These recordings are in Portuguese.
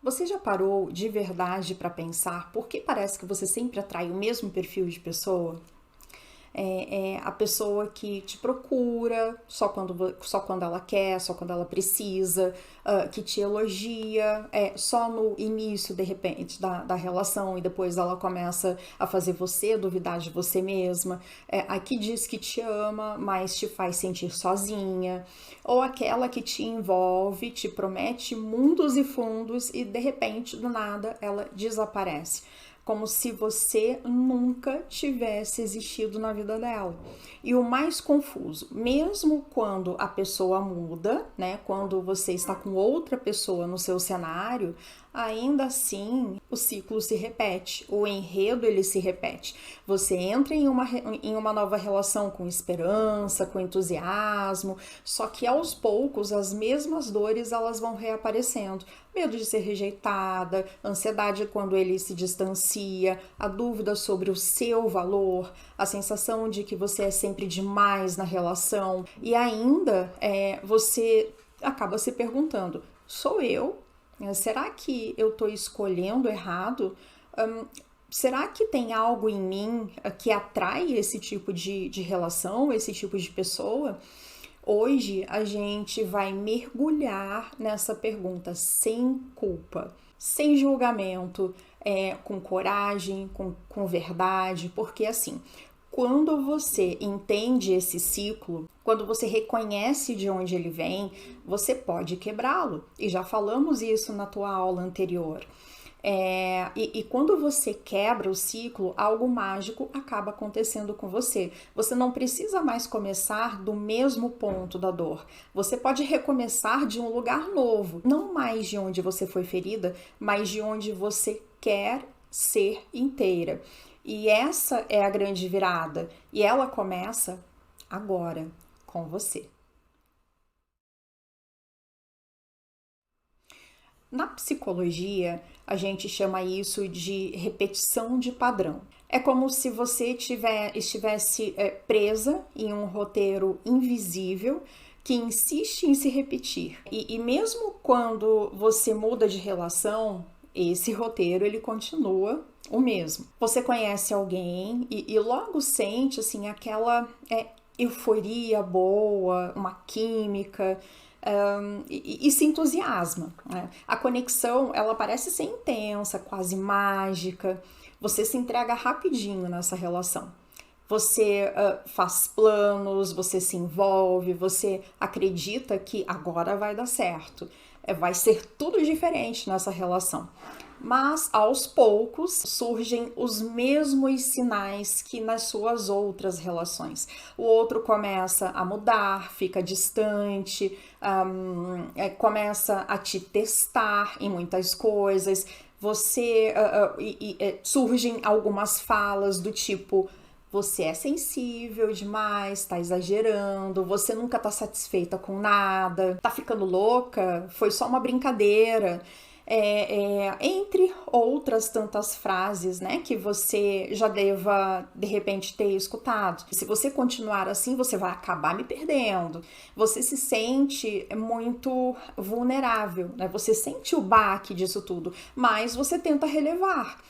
Você já parou de verdade para pensar por que parece que você sempre atrai o mesmo perfil de pessoa? É a pessoa que te procura só quando ela quer, só quando ela precisa, que te elogia, só no início, de repente, da relação e depois ela começa a fazer você duvidar de você mesma, a que diz que te ama, mas te faz sentir sozinha, ou aquela que te envolve, te promete mundos e fundos e de repente, do nada, ela desaparece, como se você nunca tivesse existido na vida dela. E o mais confuso, mesmo quando a pessoa muda, né, quando você está com outra pessoa no seu cenário, ainda assim o ciclo se repete, o enredo ele se repete. Você entra em uma nova relação com esperança, com entusiasmo, só que aos poucos as mesmas dores elas vão reaparecendo. Medo de ser rejeitada, ansiedade quando ele se distancia, a dúvida sobre o seu valor, a sensação de que você é sempre demais na relação e ainda você acaba se perguntando, sou eu? Será que eu estou escolhendo errado? Será que tem algo em mim que atrai esse tipo de relação, esse tipo de pessoa? Hoje a gente vai mergulhar nessa pergunta sem culpa, sem julgamento, com coragem, com verdade, porque assim, quando você entende esse ciclo, quando você reconhece de onde ele vem, você pode quebrá-lo. E já falamos isso na tua aula anterior. E quando você quebra o ciclo, algo mágico acaba acontecendo com você. Você não precisa mais começar do mesmo ponto da dor. Você pode recomeçar de um lugar novo, não mais de onde você foi ferida, mas de onde você quer ser inteira. E essa é a grande virada. E ela começa agora, com você. Na psicologia, a gente chama isso de repetição de padrão. É como se você estivesse presa em um roteiro invisível que insiste em se repetir. E mesmo quando você muda de relação, esse roteiro ele continua o mesmo. Você conhece alguém e logo sente assim aquela euforia boa, uma química, e se entusiasma, né? A conexão ela parece ser intensa, quase mágica. Você se entrega rapidinho nessa relação. Você faz planos, você se envolve, você acredita que agora vai dar certo. Vai ser tudo diferente nessa relação. Mas aos poucos surgem os mesmos sinais que nas suas outras relações. O outro começa a mudar, fica distante, começa a te testar em muitas coisas. Surgem algumas falas do tipo: você é sensível demais, tá exagerando, você nunca tá satisfeita com nada, tá ficando louca, foi só uma brincadeira. Entre outras tantas frases, né, que você já deva, de repente, ter escutado. Se você continuar assim, você vai acabar me perdendo. Você se sente muito vulnerável, né? Você sente o baque disso tudo, mas você tenta relevar.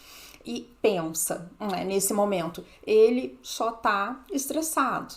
E pensa, né, nesse momento, ele só tá estressado.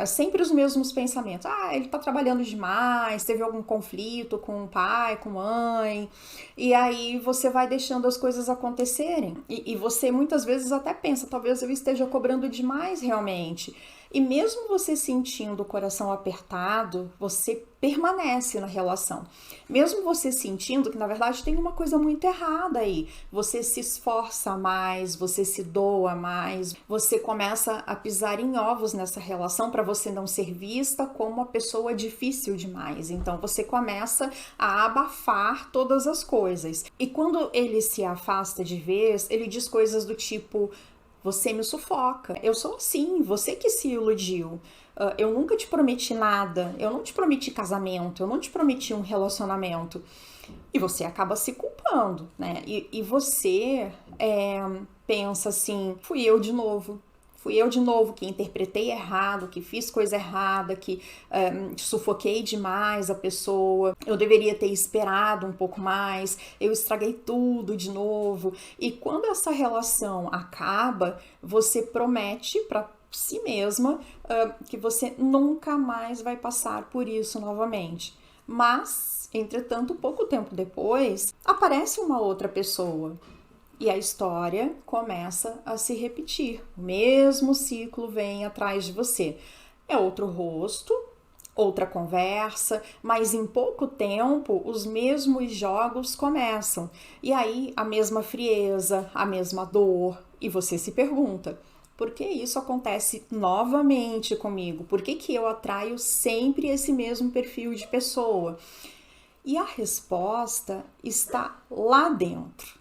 Sempre os mesmos pensamentos. Ele tá trabalhando demais, teve algum conflito com o pai, com a mãe. E aí você vai deixando as coisas acontecerem. E você muitas vezes até pensa, talvez eu esteja cobrando demais realmente. E mesmo você sentindo o coração apertado, você permanece na relação. Mesmo você sentindo que, na verdade, tem uma coisa muito errada aí. Você se esforça mais, você se doa mais, você começa a pisar em ovos nessa relação para você não ser vista como uma pessoa difícil demais. Então, você começa a abafar todas as coisas. E quando ele se afasta de vez, ele diz coisas do tipo: Você me sufoca. Eu sou assim, você que se iludiu. Eu nunca te prometi nada, eu não te prometi casamento, eu não te prometi um relacionamento. E você acaba se culpando, né? E você pensa assim, fui eu de novo. Fui eu de novo que interpretei errado, que fiz coisa errada, que sufoquei demais a pessoa, eu deveria ter esperado um pouco mais, eu estraguei tudo de novo. E quando essa relação acaba, você promete para si mesma que você nunca mais vai passar por isso novamente. Mas, entretanto, pouco tempo depois, aparece uma outra pessoa. E a história começa a se repetir. O mesmo ciclo vem atrás de você. É outro rosto, outra conversa, mas em pouco tempo os mesmos jogos começam. E aí a mesma frieza, a mesma dor. E você se pergunta: por que isso acontece novamente comigo? Por que eu atraio sempre esse mesmo perfil de pessoa? E a resposta está lá dentro.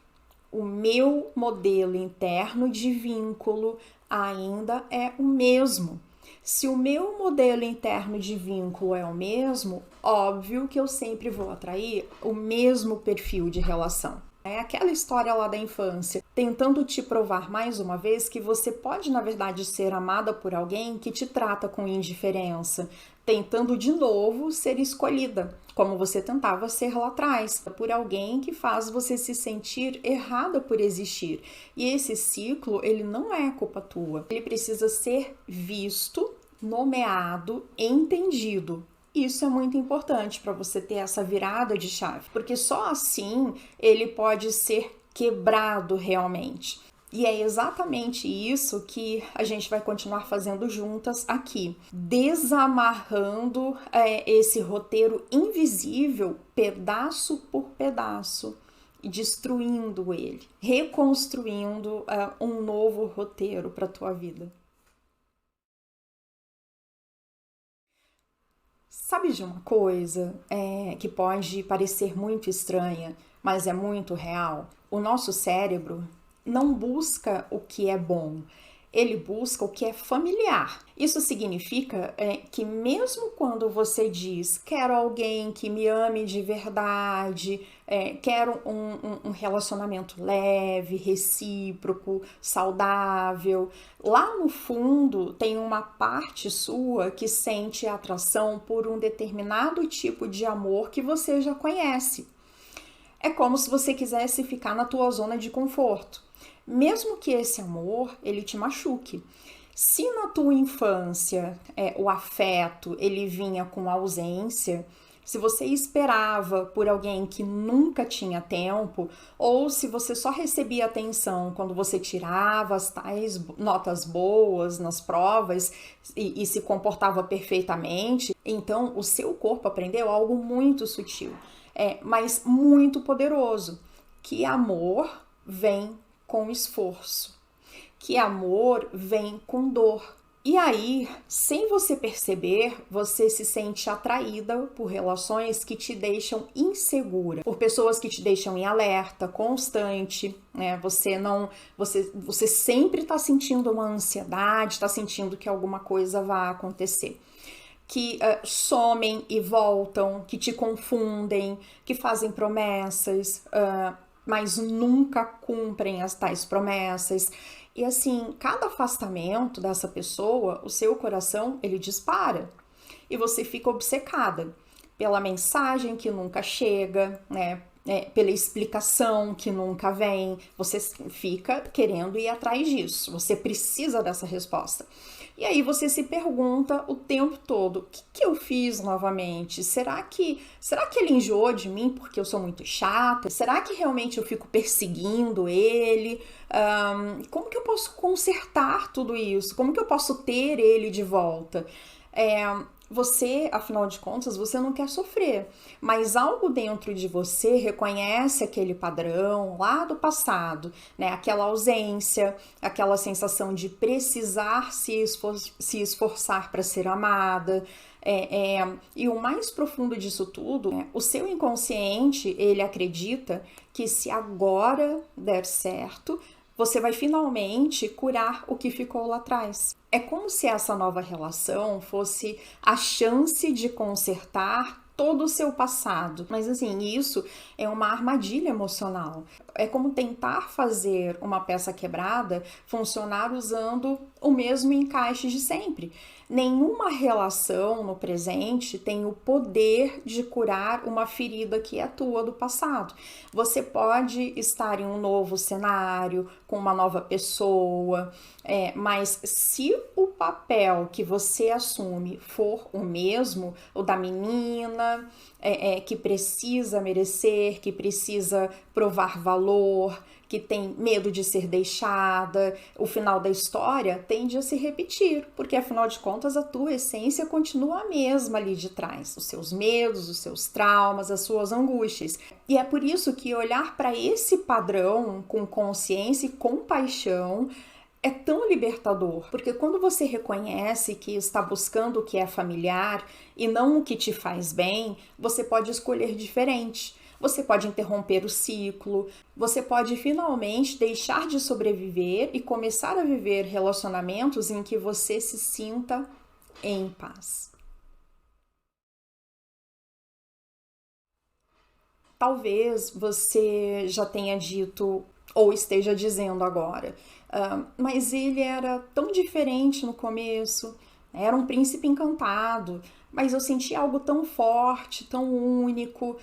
O meu modelo interno de vínculo ainda é o mesmo. Se o meu modelo interno de vínculo é o mesmo, óbvio que eu sempre vou atrair o mesmo perfil de relação. É aquela história lá da infância, tentando te provar mais uma vez que você pode, na verdade, ser amada por alguém que te trata com indiferença, tentando de novo ser escolhida, como você tentava ser lá atrás, por alguém que faz você se sentir errada por existir. E esse ciclo, ele não é culpa tua, ele precisa ser visto, nomeado, entendido. Isso é muito importante para você ter essa virada de chave, porque só assim ele pode ser quebrado realmente. E é exatamente isso que a gente vai continuar fazendo juntas aqui, desamarrando esse roteiro invisível, pedaço por pedaço, e destruindo ele, reconstruindo um novo roteiro para a tua vida. Sabe de uma coisa que pode parecer muito estranha, mas é muito real? O nosso cérebro não busca o que é bom, ele busca o que é familiar. Isso significa que mesmo quando você diz quero alguém que me ame de verdade, quero um relacionamento leve, recíproco, saudável, lá no fundo tem uma parte sua que sente atração por um determinado tipo de amor que você já conhece. É como se você quisesse ficar na tua zona de conforto. Mesmo que esse amor, ele te machuque. Se na tua infância o afeto, ele vinha com ausência, se você esperava por alguém que nunca tinha tempo, ou se você só recebia atenção quando você tirava as tais notas boas nas provas e se comportava perfeitamente, então o seu corpo aprendeu algo muito sutil, mas muito poderoso, que amor vem com esforço, que amor vem com dor. E aí, sem você perceber, você se sente atraída por relações que te deixam insegura, por pessoas que te deixam em alerta constante, né? Você sempre está sentindo uma ansiedade, está sentindo que alguma coisa vai acontecer. Que somem e voltam, que te confundem, que fazem promessas, mas nunca cumprem as tais promessas. E assim, cada afastamento dessa pessoa, o seu coração, ele dispara. E você fica obcecada pela mensagem que nunca chega, né? Pela explicação que nunca vem. Você fica querendo ir atrás disso. Você precisa dessa resposta. E aí você se pergunta o tempo todo, o que eu fiz novamente? Será que ele enjoou de mim porque eu sou muito chata? Será que realmente eu fico perseguindo ele? Como que eu posso consertar tudo isso? Como que eu posso ter ele de volta? Você, afinal de contas, você não quer sofrer, mas algo dentro de você reconhece aquele padrão lá do passado, né? Aquela ausência, aquela sensação de precisar se esforçar para ser amada. E o mais profundo disso tudo, o seu inconsciente, ele acredita que se agora der certo, você vai finalmente curar o que ficou lá atrás. É como se essa nova relação fosse a chance de consertar todo o seu passado. Mas assim, isso é uma armadilha emocional. É como tentar fazer uma peça quebrada funcionar usando o mesmo encaixe de sempre. Nenhuma relação no presente tem o poder de curar uma ferida que é tua do passado. Você pode estar em um novo cenário, com uma nova pessoa, mas se o papel que você assume for o mesmo, o da menina, que precisa merecer, que precisa provar valor, que tem medo de ser deixada, o final da história tende a se repetir, porque afinal de contas a tua essência continua a mesma ali de trás, os seus medos, os seus traumas, as suas angústias. E é por isso que olhar para esse padrão com consciência e compaixão é tão libertador, porque quando você reconhece que está buscando o que é familiar e não o que te faz bem, você pode escolher diferente. Você pode interromper o ciclo, você pode finalmente deixar de sobreviver e começar a viver relacionamentos em que você se sinta em paz. Talvez você já tenha dito ou esteja dizendo agora, mas ele era tão diferente no começo, era um príncipe encantado, mas eu senti algo tão forte, tão único,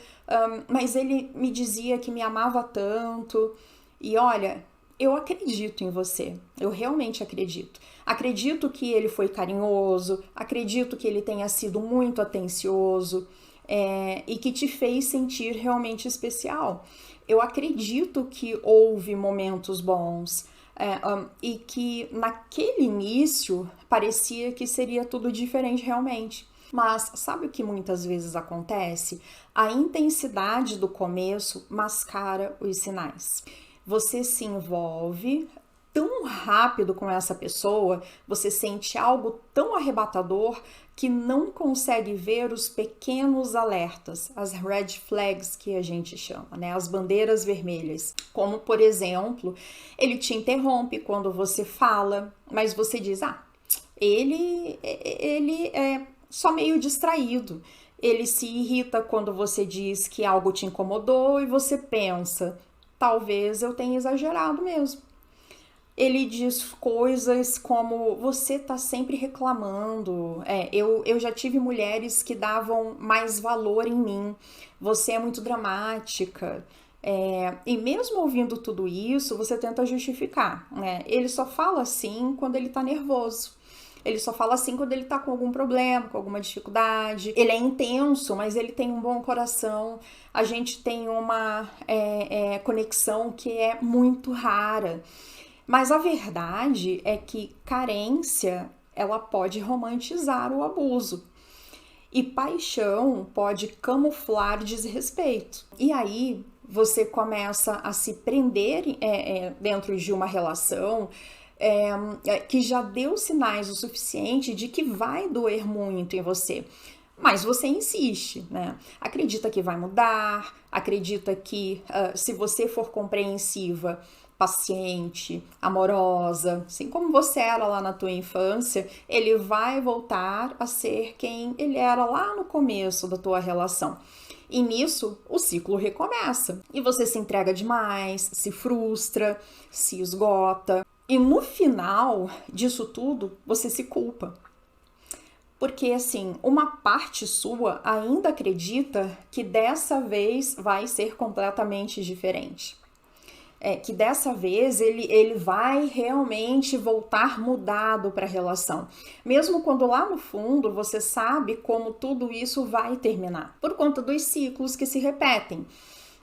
mas ele me dizia que me amava tanto. E olha, eu acredito em você, eu realmente acredito. Acredito que ele foi carinhoso, acredito que ele tenha sido muito atencioso, e que te fez sentir realmente especial. Eu acredito que houve momentos bons, e que naquele início parecia que seria tudo diferente realmente. Mas sabe o que muitas vezes acontece? A intensidade do começo mascara os sinais. Você se envolve tão rápido com essa pessoa, você sente algo tão arrebatador que não consegue ver os pequenos alertas, as red flags que a gente chama, né? As bandeiras vermelhas. Como, por exemplo, ele te interrompe quando você fala, mas você diz, ele é só meio distraído. Ele se irrita quando você diz que algo te incomodou e você pensa, talvez eu tenha exagerado mesmo. Ele diz coisas como, você tá sempre reclamando, eu já tive mulheres que davam mais valor em mim, você é muito dramática. E mesmo ouvindo tudo isso, você tenta justificar, né? Ele só fala assim quando ele tá nervoso. Ele só fala assim quando ele tá com algum problema, com alguma dificuldade. Ele é intenso, mas ele tem um bom coração. A gente tem uma conexão que é muito rara. Mas a verdade é que carência, ela pode romantizar o abuso. E paixão pode camuflar desrespeito. E aí você começa a se prender dentro de uma relação que já deu sinais o suficiente de que vai doer muito em você. Mas você insiste, né? Acredita que vai mudar, acredita que se você for compreensiva, paciente, amorosa, assim como você era lá na tua infância, ele vai voltar a ser quem ele era lá no começo da tua relação. E nisso, o ciclo recomeça. E você se entrega demais, se frustra, se esgota. E no final disso tudo, você se culpa. Porque, assim, uma parte sua ainda acredita que dessa vez vai ser completamente diferente. Que dessa vez ele vai realmente voltar mudado para a relação. Mesmo quando lá no fundo você sabe como tudo isso vai terminar. Por conta dos ciclos que se repetem.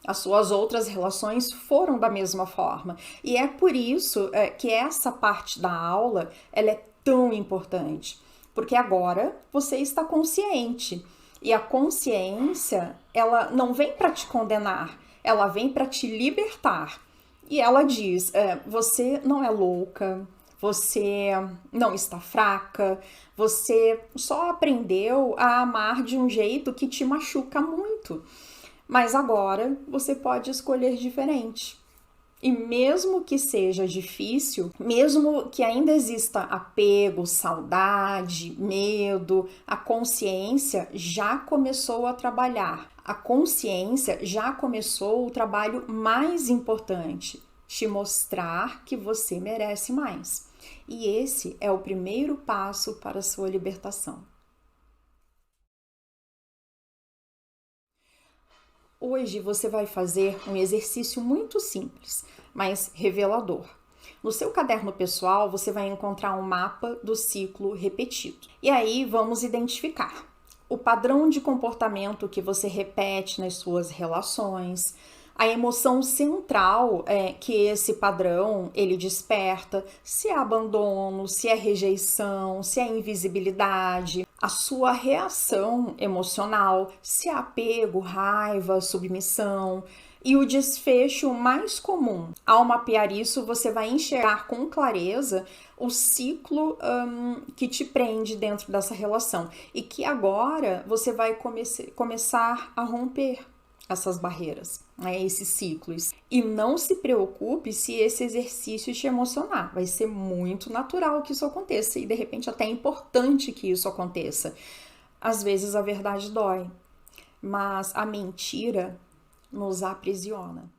As suas outras relações foram da mesma forma. E é por isso que essa parte da aula ela é tão importante. Porque agora você está consciente. E a consciência, ela não vem para te condenar, ela vem para te libertar. E ela diz, você não é louca, você não está fraca, você só aprendeu a amar de um jeito que te machuca muito. Mas agora você pode escolher diferente. E mesmo que seja difícil, mesmo que ainda exista apego, saudade, medo, a consciência já começou a trabalhar. A consciência já começou o trabalho mais importante, te mostrar que você merece mais. E esse é o primeiro passo para a sua libertação. Hoje você vai fazer um exercício muito simples, mas revelador. No seu caderno pessoal, você vai encontrar um mapa do ciclo repetido. E aí vamos identificar o padrão de comportamento que você repete nas suas relações, a emoção central que esse padrão ele desperta, se é abandono, se é rejeição, se é invisibilidade, a sua reação emocional, se é apego, raiva, submissão. E o desfecho mais comum. Ao mapear isso, você vai enxergar com clareza o ciclo que te prende dentro dessa relação e que agora você vai começar a romper essas barreiras, esses ciclos. E não se preocupe se esse exercício te emocionar. Vai ser muito natural que isso aconteça e de repente até é importante que isso aconteça. Às vezes a verdade dói, mas a mentira nos aprisiona.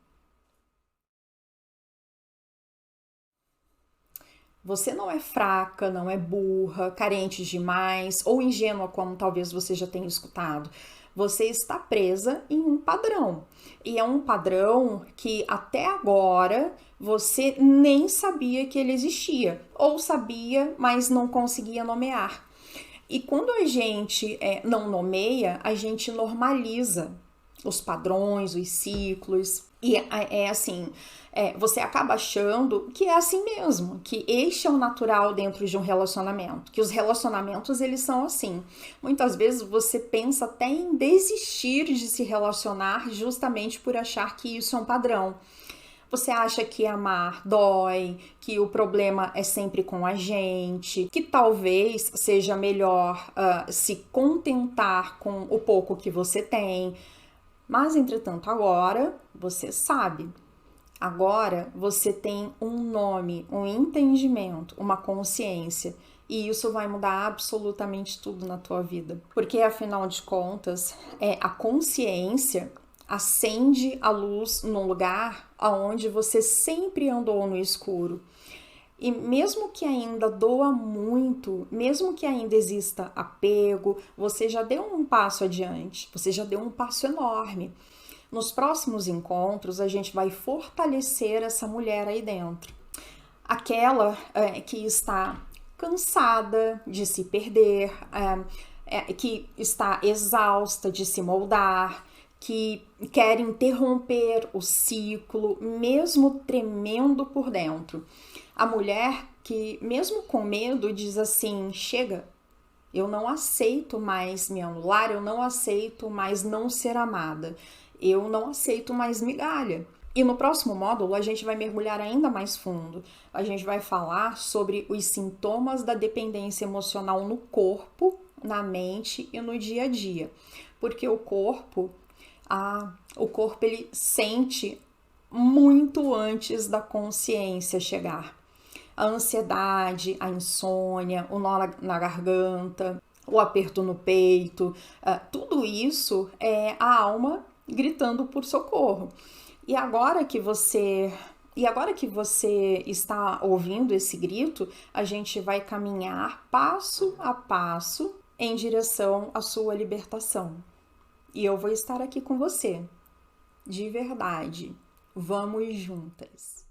Você não é fraca, não é burra, carente demais ou ingênua, como talvez você já tenha escutado. Você está presa em um padrão. E é um padrão que até agora você nem sabia que ele existia. Ou sabia, mas não conseguia nomear. E quando a gente não nomeia, a gente normaliza os padrões, os ciclos. E assim, você acaba achando que é assim mesmo, que este é o natural dentro de um relacionamento, que os relacionamentos eles são assim. Muitas vezes você pensa até em desistir de se relacionar justamente por achar que isso é um padrão. Você acha que amar dói, que o problema é sempre com a gente, que talvez seja melhor se contentar com o pouco que você tem. Mas, entretanto, agora você sabe. Agora você tem um nome, um entendimento, uma consciência. E isso vai mudar absolutamente tudo na tua vida. Porque, afinal de contas, a consciência acende a luz num lugar onde você sempre andou no escuro. E mesmo que ainda doa muito, mesmo que ainda exista apego, você já deu um passo adiante, você já deu um passo enorme. Nos próximos encontros, a gente vai fortalecer essa mulher aí dentro. Aquela que está cansada de se perder, que está exausta de se moldar, que quer interromper o ciclo, mesmo tremendo por dentro. A mulher que, mesmo com medo, diz assim: chega, eu não aceito mais me anular, eu não aceito mais não ser amada, eu não aceito mais migalha. E no próximo módulo a gente vai mergulhar ainda mais fundo. A gente vai falar sobre os sintomas da dependência emocional no corpo, na mente e no dia a dia. Porque o corpo ele sente muito antes da consciência chegar. A ansiedade, a insônia, o nó na garganta, o aperto no peito, tudo isso é a alma gritando por socorro. E agora que você está ouvindo esse grito, a gente vai caminhar passo a passo em direção à sua libertação. E eu vou estar aqui com você, de verdade. Vamos juntas!